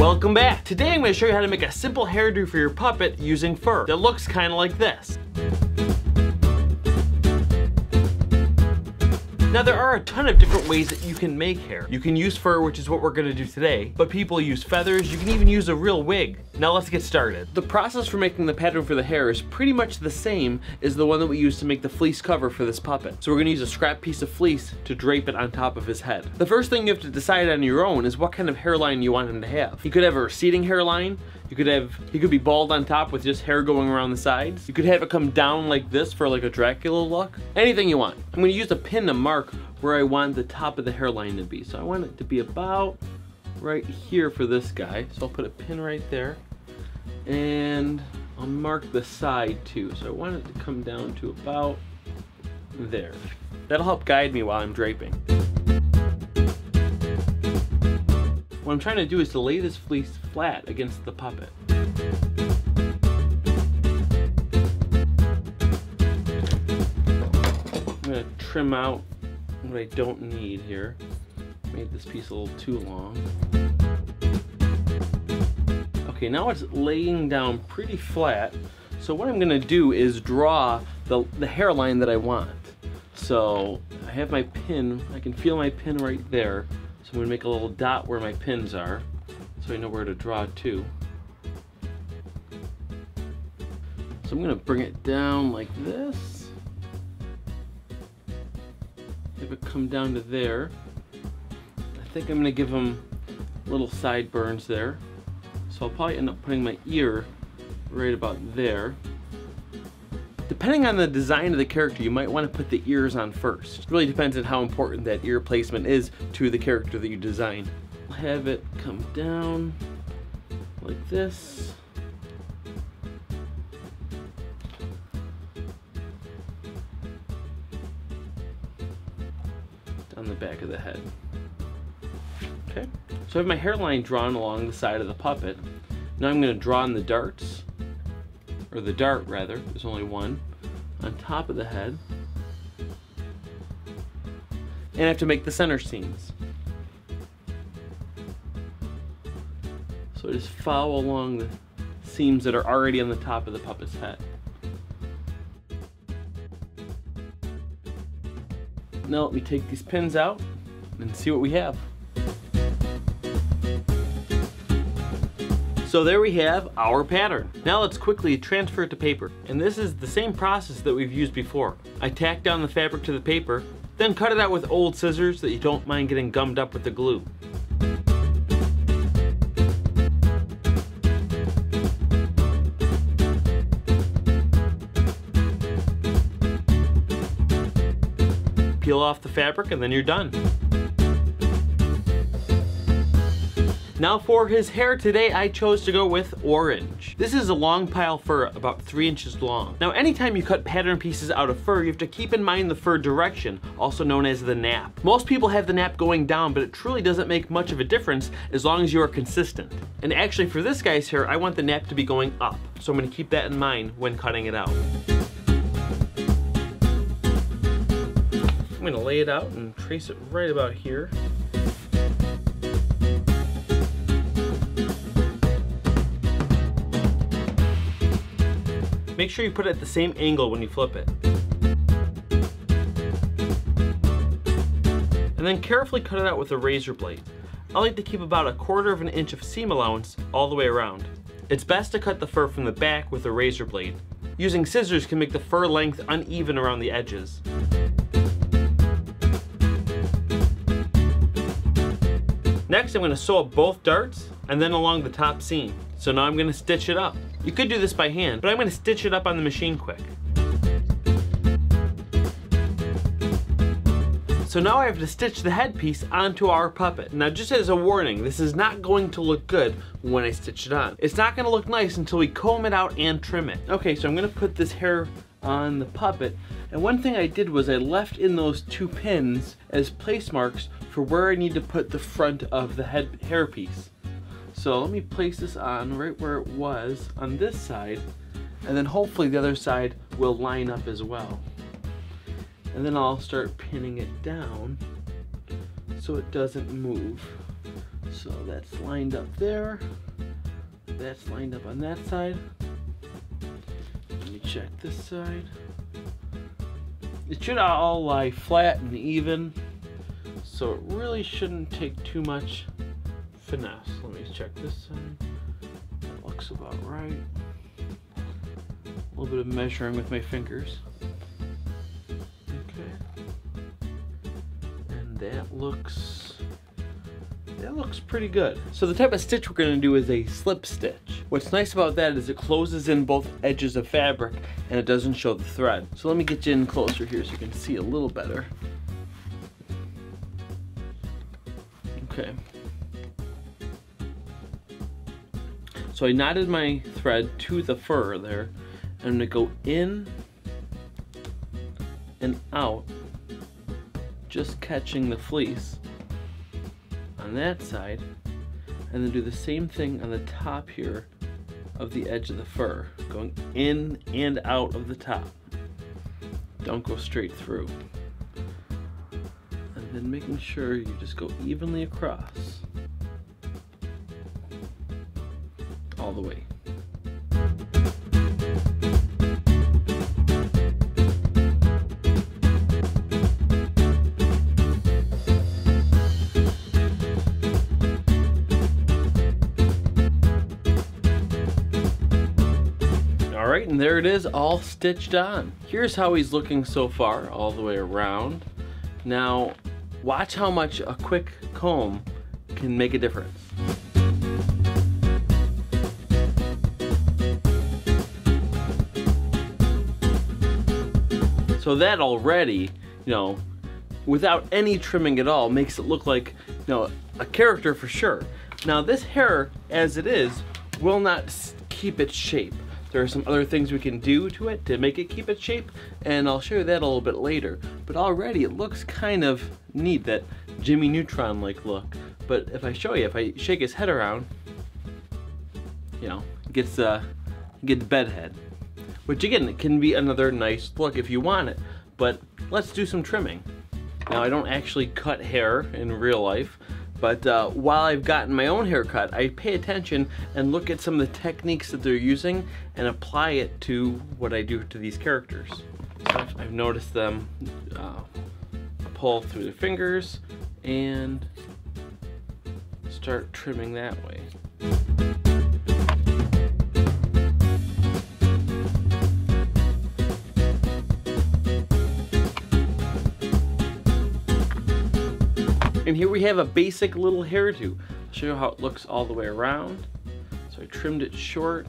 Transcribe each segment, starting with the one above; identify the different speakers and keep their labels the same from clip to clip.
Speaker 1: Welcome back! Today I'm going to show you how to make a simple hairdo for your puppet using fur that looks kind of like this. Now there are a ton of different ways that you can make hair. You can use fur, which is what we're gonna do today, but people use feathers, you can even use a real wig. Now let's get started. The process for making the pattern for the hair is pretty much the same as the one that we used to make the fleece cover for this puppet. So we're gonna use a scrap piece of fleece to drape it on top of his head. The first thing you have to decide on your own is what kind of hairline you want him to have. He could have a receding hairline, he could be bald on top with just hair going around the sides. You could have it come down like this for like a Dracula look. Anything you want. I'm gonna use a pin to mark where I want the top of the hairline to be. So I want it to be about right here for this guy. So I'll put a pin right there. And I'll mark the side too. So I want it to come down to about there. That'll help guide me while I'm draping. What I'm trying to do is to lay this fleece flat against the puppet. I'm gonna trim out what I don't need here. Made this piece a little too long. Okay, now it's laying down pretty flat. So what I'm gonna do is draw the hairline that I want. So I have my pin, I can feel my pin right there. So I'm gonna make a little dot where my pins are, so I know where to draw to. So I'm gonna bring it down like this. Have it come down to there. I think I'm gonna give him little sideburns there. So I'll probably end up putting my ear right about there. Depending on the design of the character, you might want to put the ears on first. It really depends on how important that ear placement is to the character that you design. I'll have it come down like this. Down the back of the head. Okay, so I have my hairline drawn along the side of the puppet. Now I'm going to draw in the darts, or the dart rather, there's only one, on top of the head. And I have to make the center seams. So I just follow along the seams that are already on the top of the puppet's head. Now let me take these pins out and see what we have. So there we have our pattern. Now let's quickly transfer it to paper. And this is the same process that we've used before. I tack down the fabric to the paper, then cut it out with old scissors that you don't mind getting gummed up with the glue. Peel off the fabric and then you're done. Now for his hair today, I chose to go with orange. This is a long pile fur, about 3 inches long. Now anytime you cut pattern pieces out of fur, you have to keep in mind the fur direction, also known as the nap. Most people have the nap going down, but it truly doesn't make much of a difference as long as you are consistent. And actually for this guy's hair, I want the nap to be going up. So I'm gonna keep that in mind when cutting it out. I'm gonna lay it out and trace it right about here. Make sure you put it at the same angle when you flip it. And then carefully cut it out with a razor blade. I like to keep about 1/4 inch of seam allowance all the way around. It's best to cut the fur from the back with a razor blade. Using scissors can make the fur length uneven around the edges. Next, I'm going to sew up both darts and then along the top seam. So now I'm going to stitch it up. You could do this by hand, but I'm going to stitch it up on the machine quick. So now I have to stitch the headpiece onto our puppet. Now just as a warning, this is not going to look good when I stitch it on. It's not going to look nice until we comb it out and trim it. Okay, so I'm going to put this hair on the puppet. And one thing I did was I left in those 2 pins as place marks for where I need to put the front of the hair piece. So let me place this on right where it was on this side, and then hopefully the other side will line up as well. And then I'll start pinning it down so it doesn't move. So that's lined up there. That's lined up on that side. Let me check this side. It should all lie flat and even, so it really shouldn't take too much finesse. Let me check this side. That looks about right. A little bit of measuring with my fingers. Okay. And that looks pretty good. So the type of stitch we're going to do is a slip stitch. What's nice about that is it closes in both edges of fabric and it doesn't show the thread. So let me get you in closer here so you can see a little better. Okay. So I knotted my thread to the fur there. I'm going to go in and out, just catching the fleece on that side, and then do the same thing on the top here of the edge of the fur, going in and out of the top. Don't go straight through. And then making sure you just go evenly across all the way. Alright, and there it is, all stitched on. Here's how he's looking so far, all the way around. Now, watch how much a quick comb can make a difference. So that already, without any trimming at all, makes it look like, a character for sure. Now this hair, as it is, will not keep its shape. There are some other things we can do to it to make it keep its shape, and I'll show you that a little bit later. But already it looks kind of neat, that Jimmy Neutron-like look. But if I show you, if I shake his head around, gets bedhead. Which again, it can be another nice look if you want it, but let's do some trimming. Now I don't actually cut hair in real life, but while I've gotten my own haircut, I pay attention and look at some of the techniques that they're using and apply it to what I do to these characters. So I've noticed them pull through their fingers and start trimming that way. And here we have a basic little hairdo. I'll show you how it looks all the way around. So I trimmed it short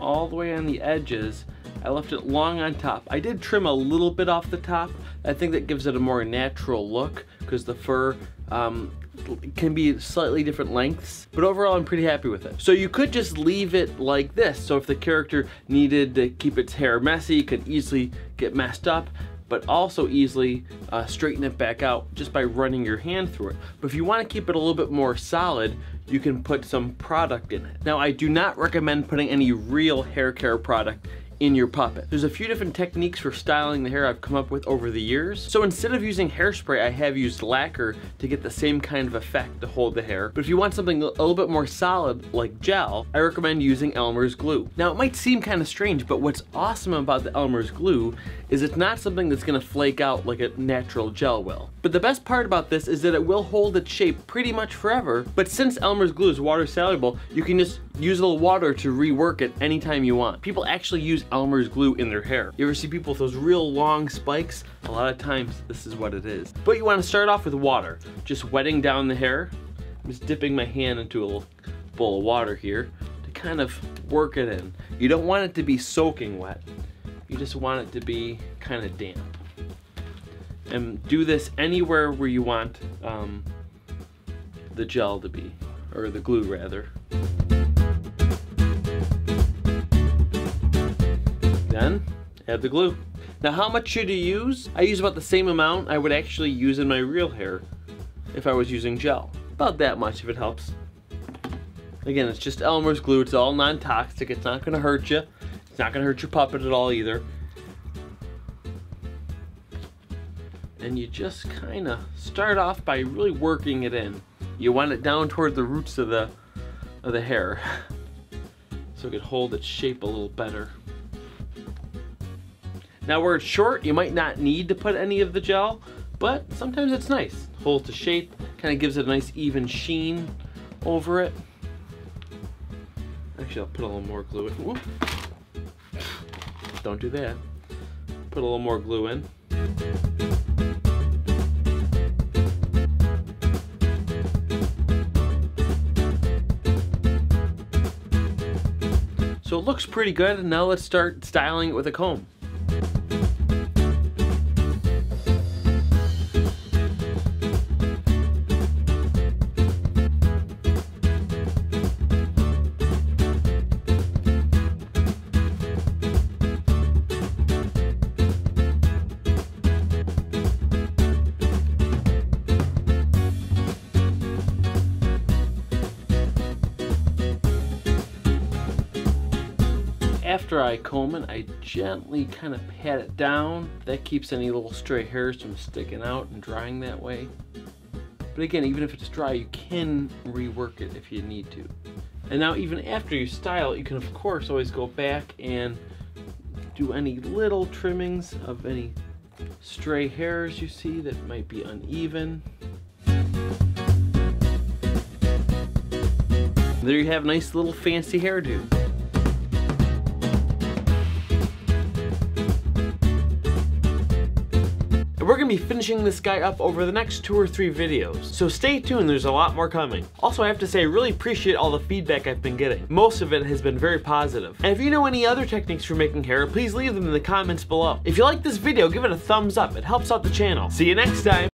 Speaker 1: all the way on the edges. I left it long on top. I did trim a little bit off the top. I think that gives it a more natural look because the fur can be slightly different lengths, but overall I'm pretty happy with it. So you could just leave it like this. So if the character needed to keep its hair messy, it could easily get messed up, but also easily straighten it back out just by running your hand through it. But if you want to keep it a little bit more solid, you can put some product in it. Now I do not recommend putting any real hair care product in your puppet. There's a few different techniques for styling the hair I've come up with over the years. So instead of using hairspray, I have used lacquer to get the same kind of effect to hold the hair. But if you want something a little bit more solid, like gel, I recommend using Elmer's glue. Now it might seem kind of strange, but what's awesome about the Elmer's glue is it's not something that's gonna flake out like a natural gel will. But the best part about this is that it will hold its shape pretty much forever, but since Elmer's glue is water soluble, you can just use a little water to rework it anytime you want. People actually use Elmer's glue in their hair. You ever see people with those real long spikes? A lot of times this is what it is. But you want to start off with water. Just wetting down the hair. I'm just dipping my hand into a little bowl of water here to kind of work it in. You don't want it to be soaking wet. You just want it to be kind of damp. And do this anywhere where you want the gel to be, or the glue rather. Then add the glue. Now how much should you use? I use about the same amount I would actually use in my real hair if I was using gel. About that much if it helps. Again, it's just Elmer's glue. It's all non-toxic. It's not gonna hurt you. It's not gonna hurt your puppet at all either. And you just kind of start off by really working it in. You want it down toward the roots of the hair so it could hold its shape a little better. Now where it's short, you might not need to put any of the gel, but sometimes it's nice. Holds the shape, kind of gives it a nice even sheen over it. Actually, I'll put a little more glue in. Whoop. Don't do that. Put a little more glue in. So it looks pretty good, and now let's start styling it with a comb. After I comb it, I gently kind of pat it down. That keeps any little stray hairs from sticking out and drying that way. But again, even if it's dry, you can rework it if you need to. And now even after you style it, you can of course always go back and do any little trimmings of any stray hairs you see that might be uneven. There you have a nice little fancy hairdo. We're gonna be finishing this guy up over the next 2 or 3 videos, so stay tuned, there's a lot more coming. Also, I have to say I really appreciate all the feedback I've been getting. Most of it has been very positive. And if you know any other techniques for making hair, please leave them in the comments below. If you like this video, give it a thumbs up, it helps out the channel. See you next time!